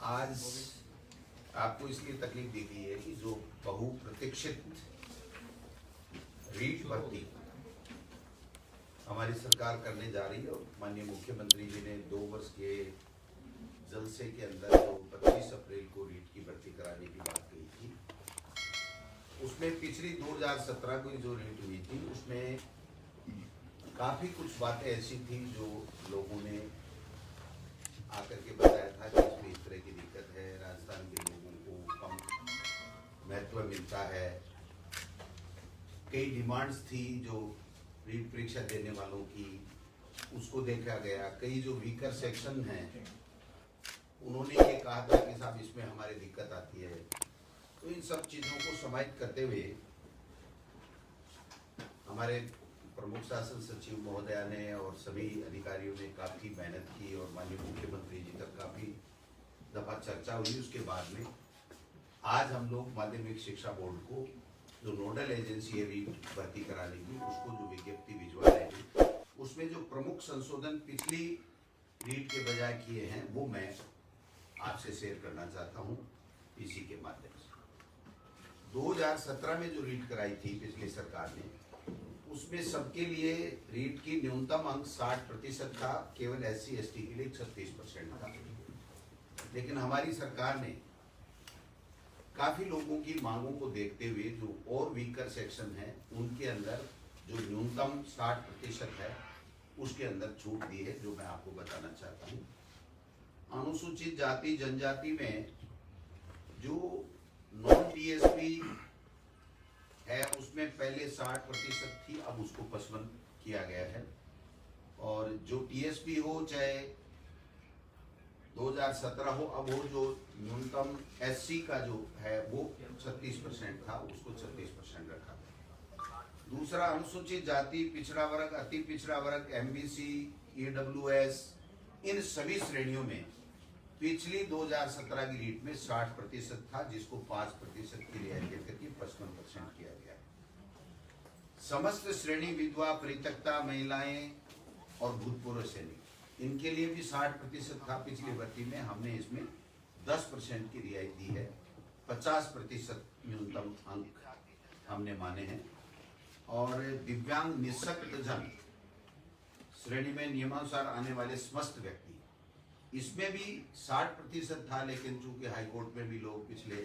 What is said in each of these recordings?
आज आपको इसलिए तकलीफ दी गई है कि जो बहुप्रतीक्षित रीट भर्ती हमारी सरकार करने जा रही है और माननीय मुख्यमंत्री जी ने 2 वर्ष के जलसे के अंदर जो 25 अप्रैल को रीट की भर्ती कराने की बात कही थी, उसमें पिछली 2017 की जो रीट हुई थी उसमें काफ़ी कुछ बातें ऐसी थी जो लोगों ने आकर के बताया था कि इसमें इस तरह की दिक्कत है, राजस्थान के लोगों को कम महत्व मिलता है। कई डिमांड्स थी जो रीट परीक्षा देने वालों की, उसको देखा गया। कई जो वीकर सेक्शन हैं उन्होंने ये कहा था कि साहब इसमें हमारी दिक्कत आती है। तो इन सब चीज़ों को समाहित करते हुए हमारे प्रमुख शासन सचिव महोदया ने और सभी अधिकारियों ने काफ़ी मेहनत की और माननीय मुख्यमंत्री जी तक काफ़ी दफ़ा चर्चा हुई। उसके बाद में आज हम लोग माध्यमिक शिक्षा बोर्ड को जो नोडल एजेंसी है रीट भर्ती कराने की, उसको जो विज्ञप्ति भिजवा रहे हैं, उसमें जो प्रमुख संशोधन पिछली रीट के बजाय किए हैं वो मैं आपसे शेयर करना चाहता हूं इसी के माध्यम से। 2017 में जो रीट कराई थी पिछली सरकार ने, उसमें सबके लिए रीट की न्यूनतम अंक 60% था, केवल SC/ST के लिए 36% था। लेकिन हमारी सरकार ने काफ़ी लोगों की मांगों को देखते हुए जो और वीकर सेक्शन है उनके अंदर जो न्यूनतम 60% है उसके अंदर छूट दी है, जो मैं आपको बताना चाहता हूँ। अनुसूचित जाति जनजाति में जो नॉन TSP है उसमें पहले 60% थी, अब उसको 55 किया गया है। और जो TSP हो चाहे 2017 हो, अब वो जो न्यूनतम SC का जो है वो 36% था, उसको 36% रखा। दूसरा, अनुसूचित जाति, पिछड़ा वर्ग, अति पिछड़ा वर्ग, MBC, EWS, इन सभी श्रेणियों में पिछली 2017 की रीट में 60% था, जिसको 5% की रियायत देकर के 55% किया गया है। समस्त श्रेणी विधवा, परित्यक्ता महिलाएं और भूतपूर्व सैनिक, इनके लिए भी 60% था पिछली भर्ती में, हमने इसमें 10% की रियायत दी है। 50% न्यूनतम अंक हमने माने हैं। और दिव्यांग निःशक्तजन श्रेणी में नियमानुसार आने वाले समस्त व्यक्ति, इसमें भी 60% था, लेकिन चूंकि हाईकोर्ट में भी लोग पिछले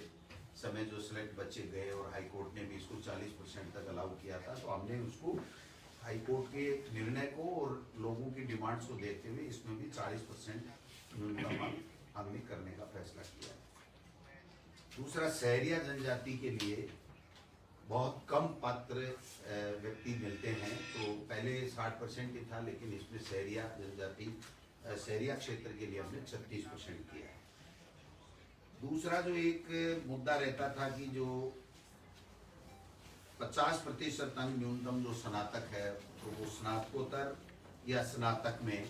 समय जो सिलेक्ट बच्चे गए और हाईकोर्ट ने भी इसको 40% तक अलाउ किया था, तो हमने उसको हाईकोर्ट के निर्णय को और लोगों की डिमांड्स को देखते हुए इसमें भी 40% न्यूनतम हमने करने का फैसला किया। दूसरा, सहरिया जनजाति के लिए बहुत कम पात्र व्यक्ति मिलते हैं, तो पहले 60% ही था, लेकिन इसमें सहरिया जनजाति सहरिया क्षेत्र के लिए हमने 36% किया है। दूसरा जो एक मुद्दा रहता था कि जो 50% अंक न्यूनतम जो स्नातक है, तो वो स्नातकोत्तर या स्नातक में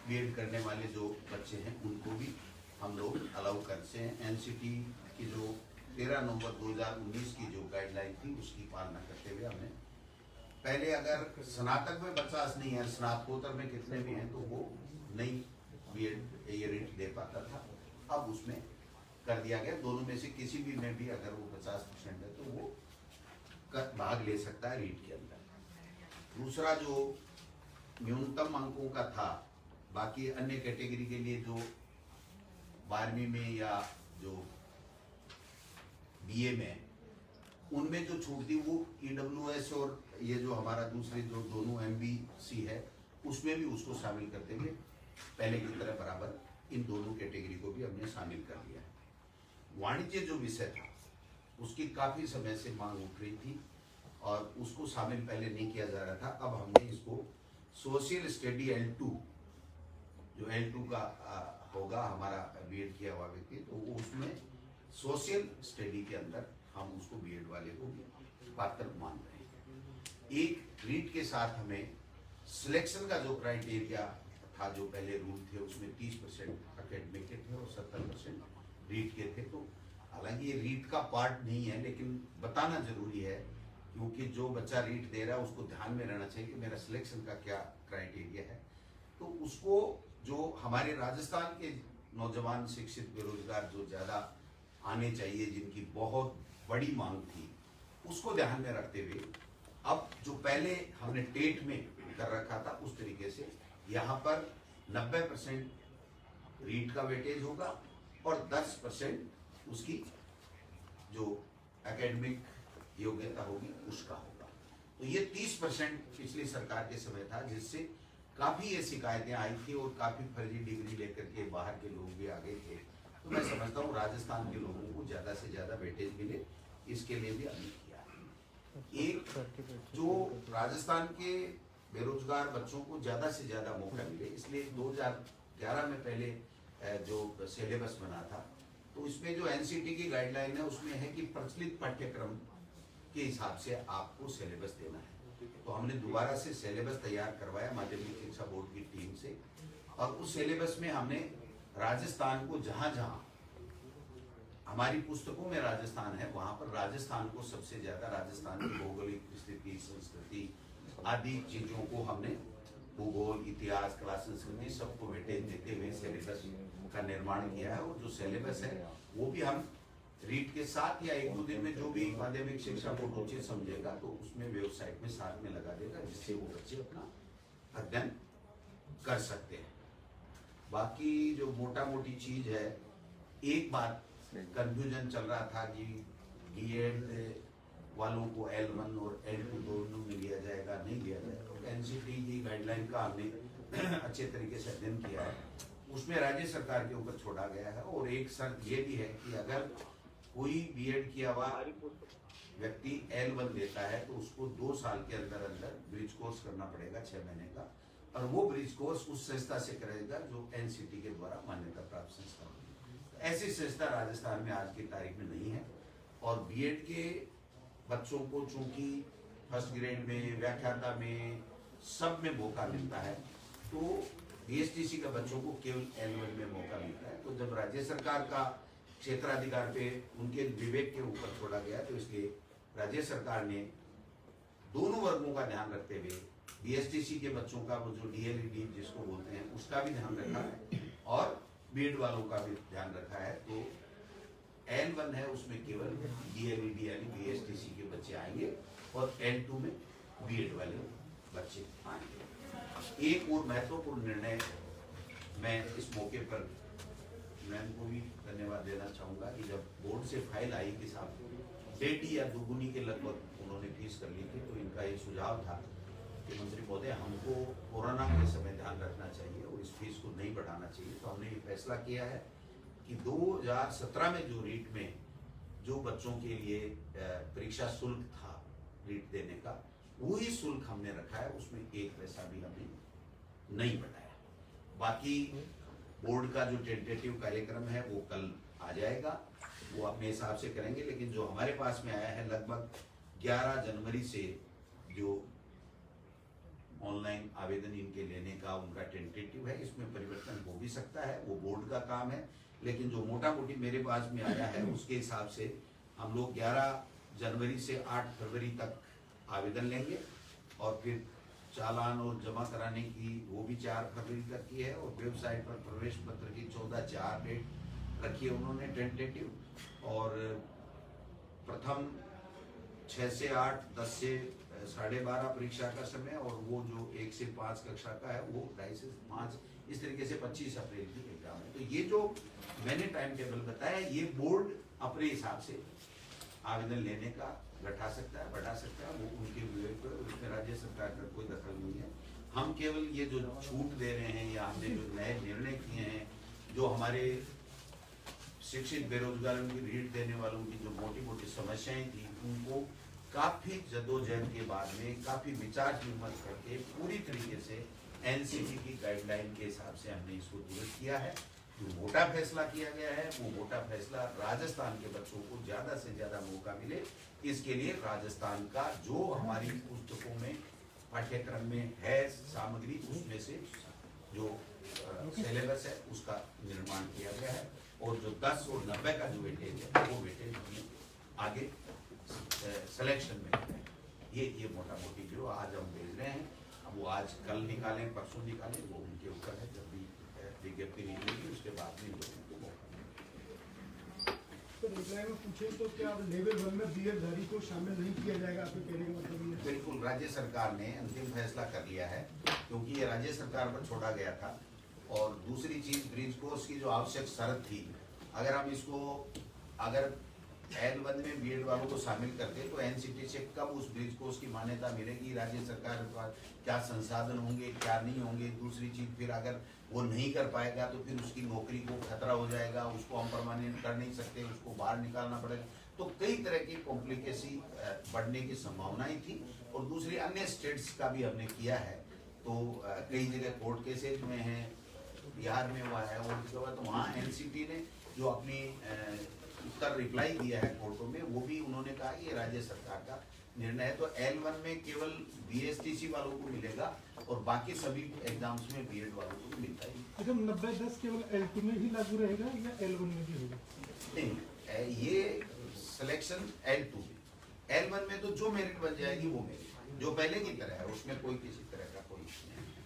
बीएड करने वाले जो बच्चे हैं उनको भी हम लोग अलाउ करते हैं। NCT की जो 13 नवंबर 2019 की जो गाइडलाइन थी उसकी पालना करते हुए हमने पहले अगर स्नातक में 50 नहीं है, स्नातकोत्तर में कितने भी हैं, तो वो नहीं बीएड ये रीट दे पाता था, अब उसमें कर दिया गया। दोनों में से किसी भी में भी अगर वो 50% है तो वो भाग ले सकता है रीट के अंदर। दूसरा जो न्यूनतम अंकों का था, बाकी अन्य कैटेगरी के लिए जो 12वीं में या जो BA में, उनमें जो छूट थी वो EWS और ये जो हमारा दूसरे जो दोनों MBC है उसमें भी उसको शामिल करते हुए पहले की तरह बराबर इन दोनों कैटेगरी को भी हमने शामिल कर लिया है। वाणिज्य जो विषय था उसकी काफ़ी समय से मांग उठ रही थी और उसको शामिल पहले नहीं किया जा रहा था, अब हमने इसको सोशल स्टडी L2, जो L2 का होगा हमारा बीएड किया हुआ व्यक्ति, तो वो उसमें सोशल स्टडी के अंदर हम उसको बीएड वाले को पात्र मान रहे हैं। एक रीट के साथ हमें सिलेक्शन का जो क्राइटेरिया था, जो पहले रूल थे उसमें 30% एकेडमिक के थे और 70% रीट के थे। तो हालांकि ये रीट का पार्ट नहीं है, लेकिन बताना जरूरी है, क्योंकि जो बच्चा रीट दे रहा है उसको ध्यान में रहना चाहिए कि मेरा सिलेक्शन का क्या क्राइटेरिया है। तो उसको जो हमारे राजस्थान के नौजवान शिक्षित बेरोजगार जो ज़्यादा आने चाहिए, जिनकी बहुत बड़ी मांग थी, उसको ध्यान में रखते हुए अब जो पहले हमने टेट में कर रखा था उस तरीके से यहाँ पर 90% रीट का वेटेज होगा और 10% उसकी जो एकेडमिक योग्यता होगी उसका होगा। तो ये 30% पिछली सरकार के समय था, जिससे काफी ये शिकायतें आई थी और काफी फर्जी डिग्री लेकर के बाहर के लोग भी आ गए थे। तो मैं समझता हूँ राजस्थान के लोगों को ज्यादा से ज्यादा वेटेज मिले, इसके लिए भी हमने किया है। एक जो राजस्थान के बेरोजगार बच्चों को ज्यादा से ज्यादा मौका मिले, इसलिए 2011 में पहले जो सिलेबस बना था, तो इसमें जो एनसीटी की गाइडलाइन है उसमें है कि प्रचलित पाठ्यक्रम के हिसाब से आपको सिलेबस देना है। तो हमने दोबारा से सिलेबस तैयार करवाया माध्यमिक शिक्षा बोर्ड की टीम से, और उस सिलेबस में हमने राजस्थान को जहां जहां हमारी पुस्तकों में राजस्थान है वहां पर राजस्थान को सबसे ज्यादा, राजस्थान की भौगोलिक स्थिति, संस्कृति आदि चीजों को हमने भूगोल, इतिहास, कला, संस्कृति सबको वेटेज देते हुए सिलेबस का निर्माण किया है। और जो सिलेबस है वो भी हम रीट के साथ या 1-2 दिन में जो भी माध्यमिक शिक्षा बोर्ड उचित समझेगा तो उसमें वेबसाइट में साथ में लगा देगा, जिससे वो बच्चे अपना अध्ययन कर सकते हैं। बाकी जो मोटा मोटी चीज है, एक बात कंफ्यूजन चल रहा था कि बीएड वालों को L1 और L2 दोनों में लिया जाएगा, नहीं लिया जाएगा। तो एनसीटी की गाइडलाइन का हमने अच्छे तरीके से अध्ययन किया है, उसमें राज्य सरकार के ऊपर छोड़ा गया है। और एक शर्त ये भी है कि अगर कोई बीएड किया हुआ व्यक्ति L1 देता है तो उसको 2 साल के अंदर अंदर ब्रिज कोर्स करना पड़ेगा 6 महीने का, और वो ब्रिज कोर्स उस संस्था से करेगा जो एनसीटी के द्वारा मान्यता प्राप्त संस्था होगी। ऐसी संस्था राजस्थान में आज की तारीख में नहीं है। और बीएड के बच्चों को चूंकि फर्स्ट ग्रेड में, व्याख्याता में, सब में मौका मिलता है, तो बीएसटीसी के बच्चों को केवल L1 में मौका मिलता है। तो जब राज्य सरकार का क्षेत्राधिकार पे उनके विवेक के ऊपर छोड़ा गया, तो इसलिए राज्य सरकार ने दोनों वर्गों का ध्यान रखते हुए बीएसटीसी के बच्चों का वो जो डीएलईडी जिसको बोलते हैं उसका भी ध्यान रखा है और बीएड वालों का भी ध्यान रखा है। तो L1 है उसमें केवल डीएलईडी यानी बीएसटीसी के बच्चे आएंगे और L2 में बीएड वाले बच्चे आएंगे। एक और महत्वपूर्ण निर्णय मैं इस मौके पर मैम को भी धन्यवाद देना चाहूंगा कि जब बोर्ड से फाइल आई कि साहब 1.5 या 2 के लगभग उन्होंने फीस कर ली थी, तो इनका ये सुझाव था कि मंत्री महोदय हमको कोरोना के समय ध्यान रखना चाहिए और इस फीस को नहीं बढ़ाना चाहिए। तो हमने ये फैसला किया है कि 2017 में जो रीट में जो बच्चों के लिए परीक्षा शुल्क था रीट देने का, वही शुल्क हमने रखा है, उसमें 1 पैसा भी हमने नहीं बढ़ाया। बाकी बोर्ड का जो टेंटेटिव कार्यक्रम है वो कल आ जाएगा, वो अपने हिसाब से करेंगे। लेकिन जो हमारे पास में आया है लगभग 11 जनवरी से जो ऑनलाइन आवेदन इनके लेने का उनका टेंटेटिव है, इसमें परिवर्तन हो भी सकता है, वो बोर्ड का काम है। लेकिन जो मोटा मोटी मेरे पास में आया है उसके हिसाब से हम लोग 11 जनवरी से 8 फरवरी तक आवेदन लेंगे और फिर चालान और जमा कराने की वो भी 4 फरवरी तक की है। और वेबसाइट पर प्रवेश पत्र की 14/4 डेट रखी है उन्होंने टेंटेटिव। और प्रथम 6 से 8, 10 से 12:30 परीक्षा का समय, और वो जो 1 से 5 कक्षा का है वो 2:30 से 5, इस तरीके से 25 अप्रैल की एग्जाम है। तो ये जो मैंने टाइम टेबल बताया, ये बोर्ड अपने हिसाब से आवेदन लेने का घटा सकता है, बढ़ा सकता है, वो उनके विवेक पर, उसमें राज्य सरकार का कोई दखल नहीं है। हम केवल ये जो छूट दे रहे हैं या हमने जो नए निर्णय किए हैं, जो हमारे शिक्षित बेरोजगारों की रीट देने वालों की जो मोटी मोटी समस्याएं थी, उनको काफी जद्दोजहद के बाद में, काफी विचार विमर्श करके पूरी तरीके से एनसीटी की गाइडलाइन के हिसाब से हमने इसको दुरुस्त किया है। जो मोटा फैसला किया गया है वो मोटा फैसला राजस्थान के बच्चों को ज्यादा से ज्यादा मौका मिले, इसके लिए राजस्थान का जो हमारी पुस्तकों में पाठ्यक्रम में है सामग्री, उसमें से जो सिलेबस है उसका निर्माण किया गया है। और जो 10 और 90 का जो वेटेज है वो वेटेज हमने आगे सिलेक्शन में ये मोटा मोटी जो आज हम भेज रहे हैं, वो आज कल निकालें परसों निकालें वो उनके ऊपर है, जब भी विज्ञप्ति निकलेगी, उसके बाद में लोगों को मौका मिलेगा। तो रिप्लाई में पूछे तो क्या लेवल 1 में बीएडधारी को शामिल नहीं किया जाएगा, आपके कहने का मतलब ये? बिल्कुल, राज्य सरकार ने अंतिम फैसला कर लिया है, क्योंकि ये राज्य सरकार पर छोड़ा गया था। और दूसरी चीज, ब्रिज कोर्स की जो आवश्यक शर्त थी, अगर हम इसको अगर L1 में बीएड वालों को शामिल करते तो एनसीटी से कब उस ब्रिज कोर्स की मान्यता मिलेगी, राज्य सरकार के पास क्या संसाधन होंगे, क्या नहीं होंगे। दूसरी चीज, फिर अगर वो नहीं कर पाएगा तो फिर उसकी नौकरी को खतरा हो जाएगा, उसको हम परमानेंट कर नहीं सकते, उसको बाहर निकालना पड़ेगा। तो कई तरह की कॉम्प्लिकेसी बढ़ने की संभावनाएं थी। और दूसरी, अन्य स्टेट्स का भी हमने किया है, तो कई जगह कोर्ट केसेज में है, बिहार में हुआ है, और उसके बाद तो वहाँ एनसीटी ने जो अपनी उत्तर रिप्लाई दिया है कोर्टों में, वो भी उन्होंने कहा कि ये राज्य सरकार का निर्णय है। तो L1 में केवल बीएसटीसी वालों को मिलेगा और बाकी सभी एग्जाम्स में बीएड वालों को मिलता है। अच्छा, 90-10 केवल L2 में ही लागू रहेगा या L1 में भी होगा? नहीं, ये सिलेक्शन L2 में, L1 में तो जो मेरिट बन जाएगी वो मेरिट जो पहले की तरह है, उसमें कोई किसी तरह का कोई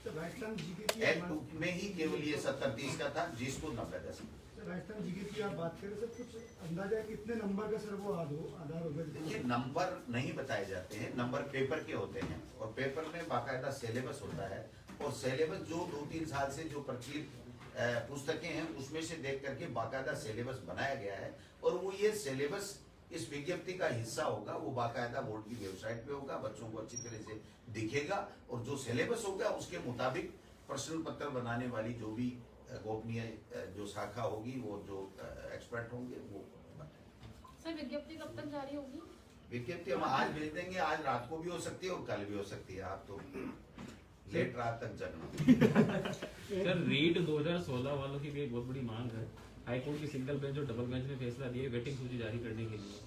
राजस्थान जीके की L2 में ही केवल ये 70-30 का था, जिसको 90-10। राजस्थान जीके की आप बात करें सर, कुछ अंदाजा है कितने नंबर का सर वो आधार होगा? देखिए, नंबर नहीं बताए जाते हैं, नंबर पेपर के होते हैं, और पेपर में बाकायदा सिलेबस होता है। और सिलेबस जो 2-3 साल से जो प्रचलित पुस्तकें हैं उसमें से देख करके बाकायदा सिलेबस बनाया गया है। और वो ये सिलेबस इस विज्ञप्ति का हिस्सा होगा, वो बाकायदा बोर्ड की वेबसाइट पे होगा, बच्चों को अच्छी तरह से दिखेगा। और जो सिलेबस होगा उसके मुताबिक प्रश्न पत्र बनाने वाली जो भी गोपनीय जो शाखा होगी, वो जो एक्सपर्ट होंगे वो बताएंगे। सर, विज्ञप्ति कब तक जारी होगी? विज्ञप्ति हम आज भेज देंगे, आज रात को भी हो सकती है और कल भी हो सकती है। आप तो लेट रात तक जगना। सर, रीट 2016 वालों की भी एक बहुत बड़ी मांग है। हाईकोर्ट की सिंगल बेंच और डबल बेंच ने फैसला दिया वेटिंग सूची जारी करने के लिए,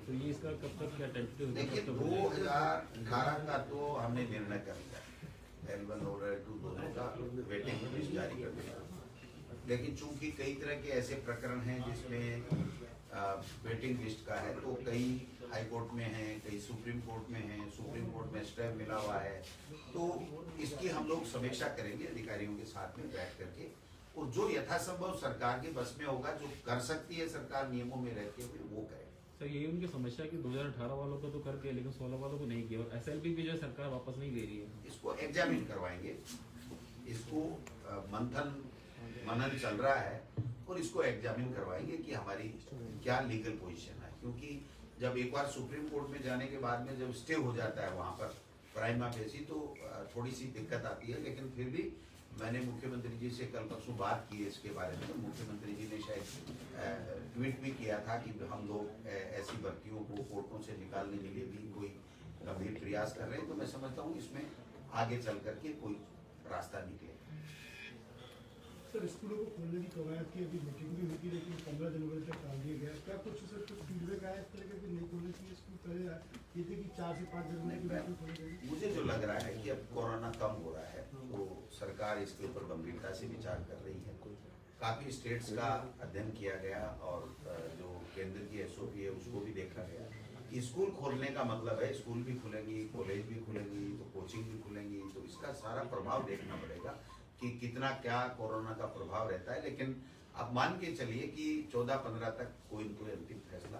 तो ये इसका कब तक क्या टेंटेटिव? देखिए, 2018 का तो हमने निर्णय कर लिया, L1 और L2 दोनों का वेटिंग लिस्ट जारी कर दिया। लेकिन चूंकि कई तरह के ऐसे प्रकरण हैं जिसमें वेटिंग लिस्ट का है, तो कई हाई कोर्ट में है, कई सुप्रीम कोर्ट में है, सुप्रीम कोर्ट में स्टे मिला हुआ है। तो इसकी हम लोग समीक्षा करेंगे अधिकारियों के साथ में बैठ करके, और जो यथासंभव सरकार के बस में होगा, जो कर सकती है सरकार नियमों में रहते हुए, वो करे। सर, यही उनकी समस्या कि 2018 वालों को तो करके लेकिन 16 वालों को नहीं किया, और SLP भी जो सरकार वापस नहीं ले रही है। इसको एग्जामिन करवाएंगे, इसको मनन चल रहा है, और इसको एग्जामिन करवाएंगे कि हमारी क्या लीगल पोजीशन है। क्योंकि जब एक बार सुप्रीम कोर्ट में जाने के बाद में जब स्टे हो जाता है वहां पर प्राइमा फेसी, तो थोड़ी सी दिक्कत आती है। लेकिन फिर भी मैंने मुख्यमंत्री जी से कल परसों बात की है इसके बारे में, तो मुख्यमंत्री जी ने शायद ट्वीट भी किया था कि हम लोग ऐसी भर्तियों को कोर्टों से निकालने के लिए भी कोई गंभीर प्रयास कर रहे हैं। तो मैं समझता हूँ इसमें आगे चल करके कोई रास्ता निकले। सर, स्कूलों को खोलने की कवायद की अभी मीटिंग भी हुई थी, लेकिन 15 जनवरी तक टाल दिया गया। क्या कुछ सर कुछ फीडबैक आया इस तरह के नहीं खोलने चाहिए स्कूल? पहले ये थे कि 4 से 5 जनवरी के बाद खोले जाएंगे। मुझे जो लग रहा है कि अब कोरोना कम हो रहा है, तो सरकार इसके ऊपर गंभीरता से विचार कर रही है। काफी स्टेट्स का अध्ययन किया गया, और जो केंद्र की SOP है उसको भी देखा गया। स्कूल खोलने का मतलब है स्कूल भी खुलेंगी, कॉलेज भी खुलेंगी, तो कोचिंग भी खुलेंगी, तो इसका सारा प्रभाव देखना पड़ेगा कि कितना क्या कोरोना का प्रभाव रहता है। लेकिन आप मान के चलिए कि 14-15 तक कोई अंतिम फैसला